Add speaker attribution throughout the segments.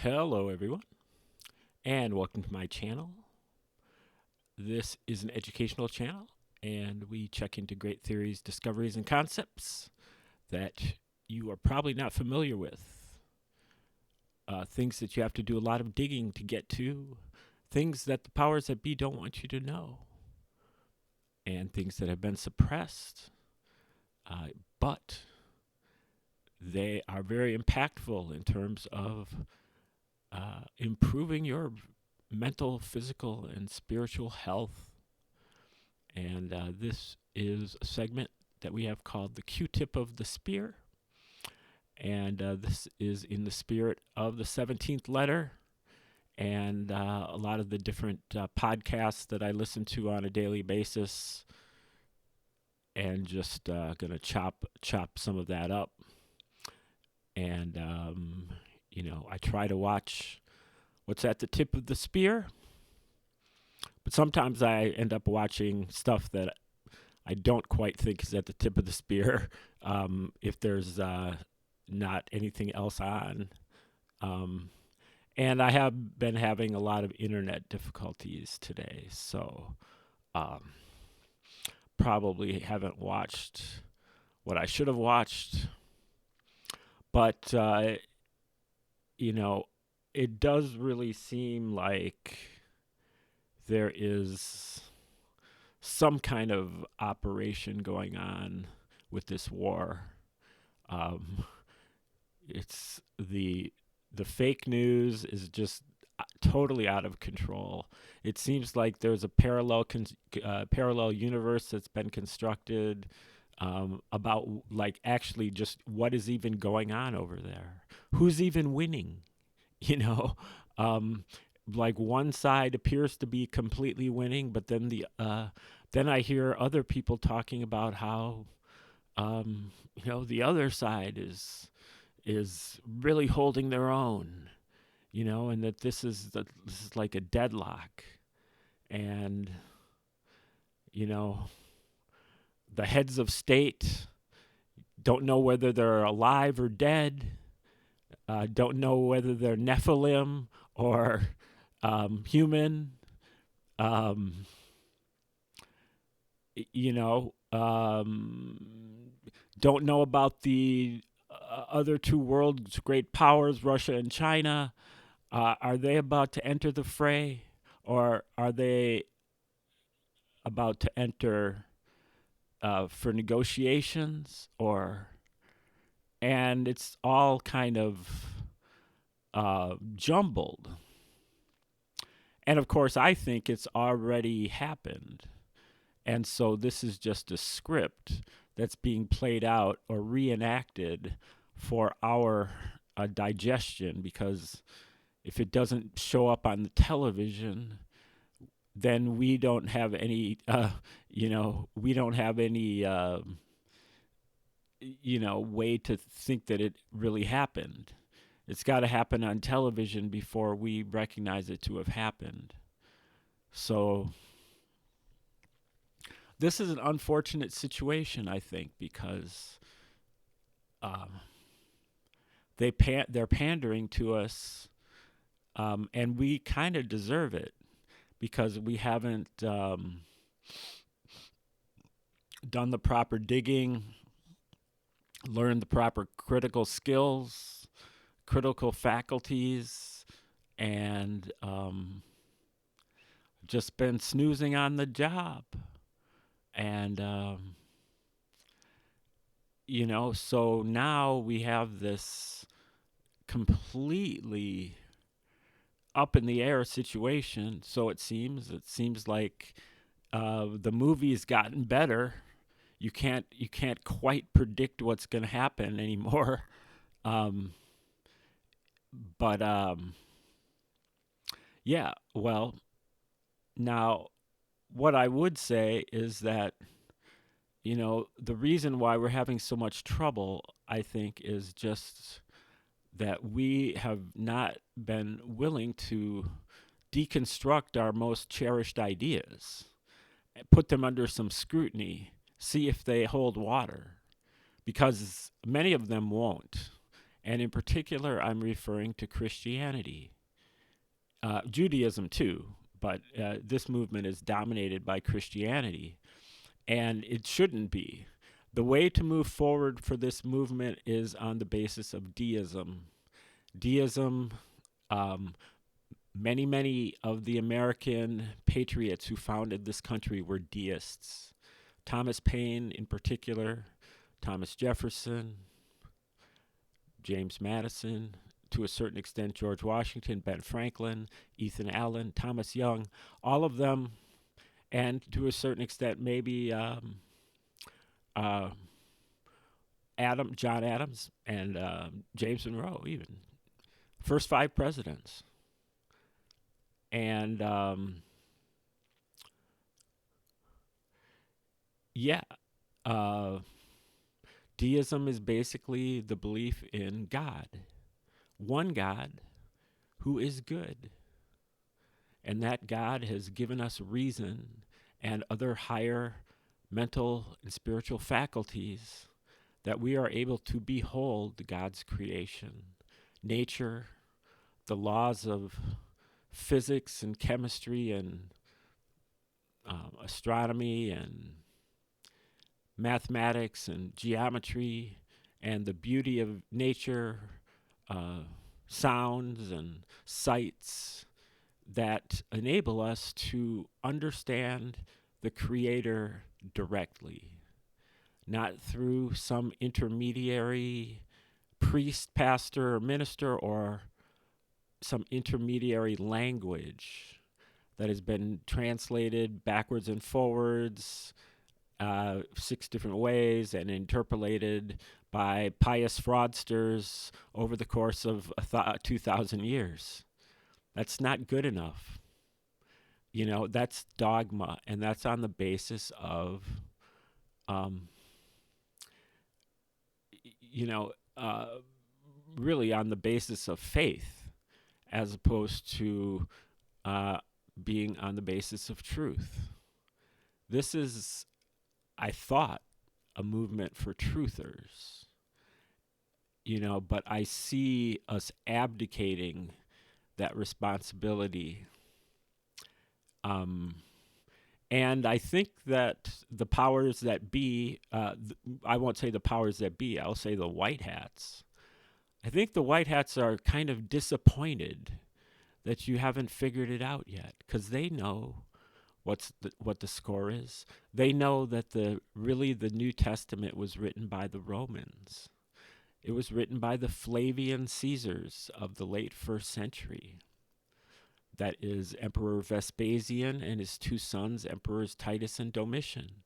Speaker 1: Hello, everyone, and welcome to my channel. This is an educational channel, and we check into great theories, discoveries, and concepts that you are probably not familiar with. Things that you have to do a lot of digging to get to, things that the powers that be don't want you to know, and things that have been suppressed, but they are very impactful in terms of improving your mental, physical, and spiritual health. And this is a segment that we have called the Q-tip of the spear. And this is in the spirit of the 17th letter and a lot of the different podcasts that I listen to on a daily basis, and just gonna chop some of that up. And I try to watch what's at the tip of the spear, but sometimes I end up watching stuff that I don't quite think is at the tip of the spear if there's not anything else on. And I have been having a lot of internet difficulties today, so probably haven't watched what I should have watched. But, it does really seem like there is some kind of operation going on with this war. It's the fake news is just totally out of control. It seems like there's a parallel universe that's been constructed about like actually just what is even going on over there. Who's even winning? You know, like one side appears to be completely winning, but then I hear other people talking about how the other side is really holding their own, and that this is like a deadlock, and you know the heads of state don't know whether they're alive or dead, don't know whether they're Nephilim or human. Um, you know, don't know about the other two world's great powers, Russia and China. Are they about to enter the fray, or are they about to enter for negotiations? And it's all kind of jumbled. And of course, I think it's already happened. And so this is just a script that's being played out or reenacted for our digestion, because if it doesn't show up on the television, then we don't have any, we don't have any, way to think that it really happened. It's got to happen on television before we recognize it to have happened. So this is an unfortunate situation, I think, because um, they're pandering to us, and we kind of deserve it because we haven't done the proper digging, learned the proper critical skills, critical faculties, and just been snoozing on the job. And, so now we have this completely up in the air situation. So it seems. It seems like the movie's gotten better. You can't quite predict what's going to happen anymore. Um, but yeah, well, now what I would say is that the reason why we're having so much trouble, I think, is just that we have not been willing to deconstruct our most cherished ideas, put them under some scrutiny, see if they hold water, because many of them won't. And in particular, I'm referring to Christianity, Judaism too, but this movement is dominated by Christianity, and it shouldn't be. The way to move forward for this movement is on the basis of deism. Deism, um, many of the American patriots who founded this country were deists. Thomas Paine, in particular, Thomas Jefferson, James Madison, to a certain extent, George Washington, Ben Franklin, Ethan Allen, Thomas Young, all of them, and to a certain extent, maybe John Adams, and James Monroe, even. First 5 presidents. And yeah, deism is basically the belief in God, one God who is good. And that God has given us reason and other higher mental and spiritual faculties that we are able to behold God's creation, nature, the laws of physics and chemistry and astronomy and mathematics and geometry and the beauty of nature, sounds and sights that enable us to understand the Creator directly, not through some intermediary priest, pastor, or minister, or some intermediary language that has been translated backwards and forwards 6 different ways and interpolated by pious fraudsters over the course of 2,000 years. That's not good enough. That's dogma, and that's on the basis of, really on the basis of faith, as opposed to being on the basis of truth. This is, I thought, a movement for truthers, but I see us abdicating that responsibility. And I think that the powers that be, I won't say the powers that be, I'll say the white hats. I think the white hats are kind of disappointed that you haven't figured it out yet, because they know what the score is. They know that the New Testament was written by the Romans. It was written by the Flavian Caesars of the late 1st century. That is Emperor Vespasian and his 2 sons, Emperors Titus and Domitian.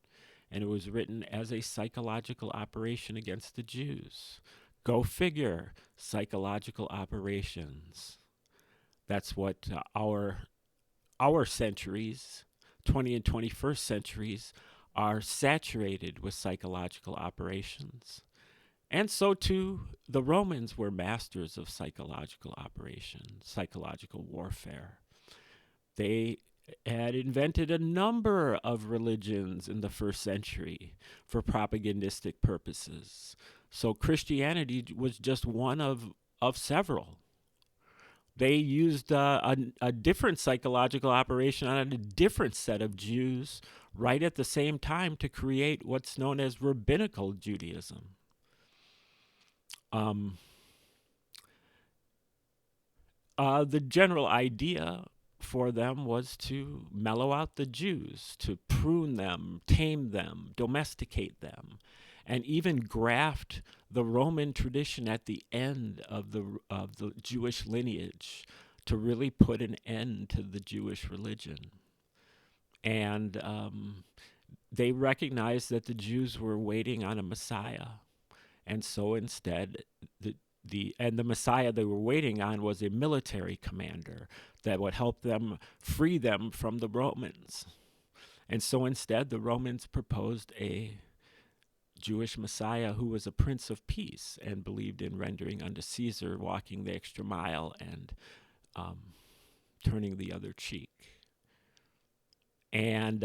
Speaker 1: And it was written as a psychological operation against the Jews. Go figure, psychological operations. That's what our centuries, 20th and 21st centuries, are saturated with psychological operations. And so too, the Romans were masters of psychological operations, psychological warfare. They had invented a number of religions in the 1st century for propagandistic purposes. So Christianity was just one of several. They used a different psychological operation on a different set of Jews right at the same time to create what's known as rabbinical Judaism. The general idea for them was to mellow out the Jews, to prune them, tame them, domesticate them, and even graft the Roman tradition at the end of the Jewish lineage to really put an end to the Jewish religion. And they recognized that the Jews were waiting on a Messiah. And so instead, the Messiah they were waiting on was a military commander that would help them free them from the Romans. And so instead, the Romans proposed a Jewish Messiah who was a Prince of Peace and believed in rendering unto Caesar, walking the extra mile, and turning the other cheek. And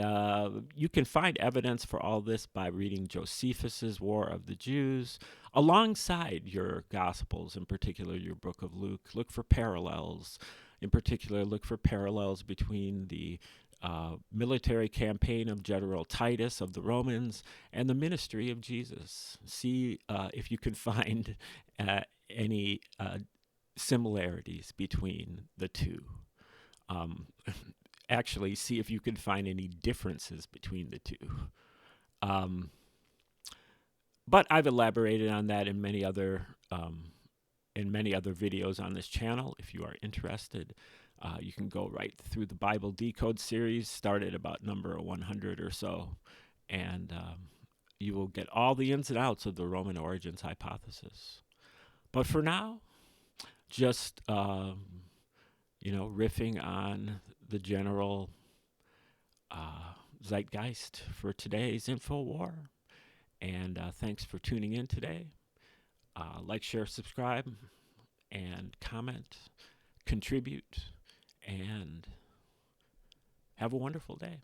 Speaker 1: you can find evidence for all this by reading Josephus's War of the Jews alongside your Gospels, in particular your Book of Luke. Look for parallels. In particular, look for parallels between the military campaign of General Titus of the Romans and the ministry of Jesus. See if you can find any similarities between the two. Um, Actually, see if you can find any differences between the two. But I've elaborated on that in many other videos on this channel. If you are interested, you can go right through the Bible Decode series, start at about number 100 or so, and you will get all the ins and outs of the Roman origins hypothesis. But for now, just riffing on the general zeitgeist for today's InfoWar. And thanks for tuning in today. Like, share, subscribe, and comment, contribute, and have a wonderful day.